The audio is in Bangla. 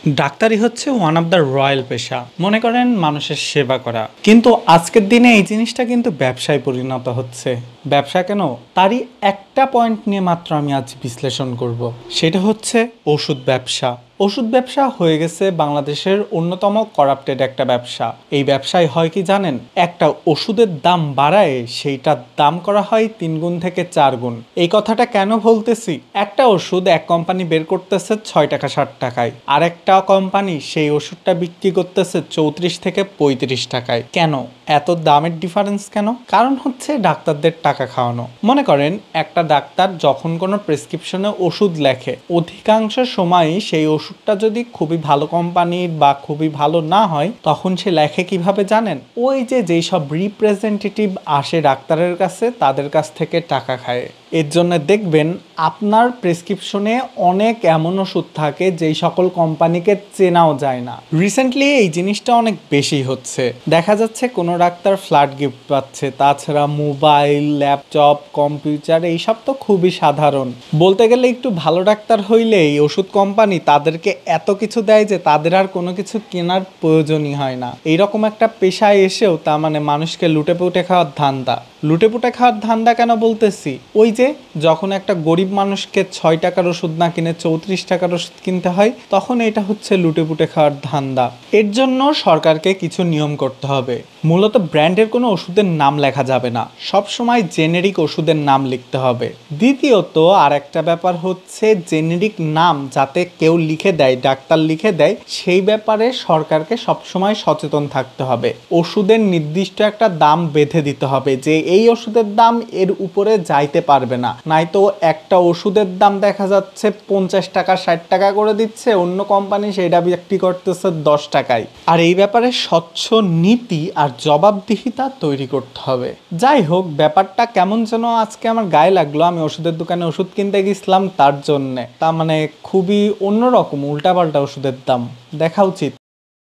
ডাক্তারি হচ্ছে ওয়ান অফ দ্য রয়্যাল পেশা। মনে করেন মানুষের সেবা করা, কিন্তু আজকের দিনে এই জিনিসটা কিন্তু ব্যবসায় পরিণত হচ্ছে। ব্যবসা কেন, তারই একটা পয়েন্ট নিয়ে মাত্র আমি আজ বিশ্লেষণ করব। সেটা হচ্ছে ওষুধ ব্যবসা। ওষুধ ব্যবসা হয়ে গেছে বাংলাদেশের অন্যতম করাপ্টেড একটা ব্যবসা। এই ব্যবসায় হয় কি জানেন, একটা ওষুধের দাম বাড়ায় সেইটার দাম করা হয় 3 গুণ থেকে 4 গুণ। এই কথাটা কেন বলতেছি, একটা ওষুধ এক কোম্পানি বের করতেছে 6 টাকা 60 টাকায়, আর একটা কোম্পানি সেই ওষুধটা বিক্রি করতেছে 34 থেকে 35 টাকায়। কেন এত দামের ডিফারেন্স কেন? কারণ হচ্ছে ডাক্তারদের টাকা খাওয়ানো। মনে করেন একটা ডাক্তার যখন কোনো প্রেসক্রিপশনে ওষুধ লেখে, অধিকাংশ সময়ই সেই ওষুধটা যদি খুবই ভালো কোম্পানির বা খুবই ভালো না হয়, তখন সে লেখে কিভাবে জানেন? ওই যেই সব রিপ্রেজেন্টেটিভ আসে ডাক্তারের কাছে, তাদের কাছ থেকে টাকা খায়। এর জন্য দেখবেন আপনার প্রেসক্রিপশনে অনেক এমন ওষুধ থাকে যেই সকল কোম্পানিকে চেনাও যায় না। রিসেন্টলি এই জিনিসটা অনেক বেশি হচ্ছে। দেখা যাচ্ছে কোনো ডাক্তার ফ্ল্যাট গিফট পাচ্ছে, তাছাড়া মোবাইল, ল্যাপটপ, কম্পিউটার এইসব তো খুবই সাধারণ। বলতে গেলে একটু ভালো ডাক্তার হইলে এই ওষুধ কোম্পানি তাদেরকে এত কিছু দেয় যে তাদের আর কোনো কিছু কেনার প্রয়োজনই হয় না। এইরকম একটা পেশায় এসেও তা মানে মানুষকে লুটেপুটে খাওয়ার ধান্দা। লুটেপুটে খাওয়ার ধান্দা কেন বলতেছি, ওই যে যখন একটা গরিব মানুষকে 6 টাকার ওষুধ না কিনে 34 টাকার ওষুধ কিনতে হয়, তখন এটা হচ্ছে লুটেপুটে খাওয়ার ধান্দা। এর জন্য সরকারকে কিছু নিয়ম করতে হবে। মূলত ব্র্যান্ডের কোনো ওষুধের নাম লেখা যাবে না, সব সময় জেনেরিক ওষুধের নাম লিখতে হবে। দ্বিতীয়ত আর একটা ব্যাপার হচ্ছে, জেনেরিক নাম যাতে কেউ লিখে দেয়, ডাক্তার লিখে দেয়, সেই ব্যাপারে সরকারকে সবসময় সচেতন থাকতে হবে। ওষুধের নির্দিষ্ট একটা দাম বেঁধে দিতে হবে যে এই ওষুধের দাম এর উপরে যাইতে পারবে না, নয়তো একটা ওষুধের দাম দেখা যাচ্ছে 50 টাকা 60 টাকা করে দিচ্ছে, অন্য কোম্পানি সেটা বিক্রি করতেছে 10 টাকায়। আর এই ব্যাপারে স্বচ্ছ নীতি আর জবাবদিহিতা তৈরি করতে হবে। যাই হোক, ব্যাপারটা কেমন যেন আজকে আমার গায়ে লাগলো। আমি ওষুধের দোকানে ওষুধ কিনতে গেছিলাম, তার জন্যে তা মানে খুবই অন্যরকম, উল্টাপাল্টা ওষুধের দাম। দেখা উচিত।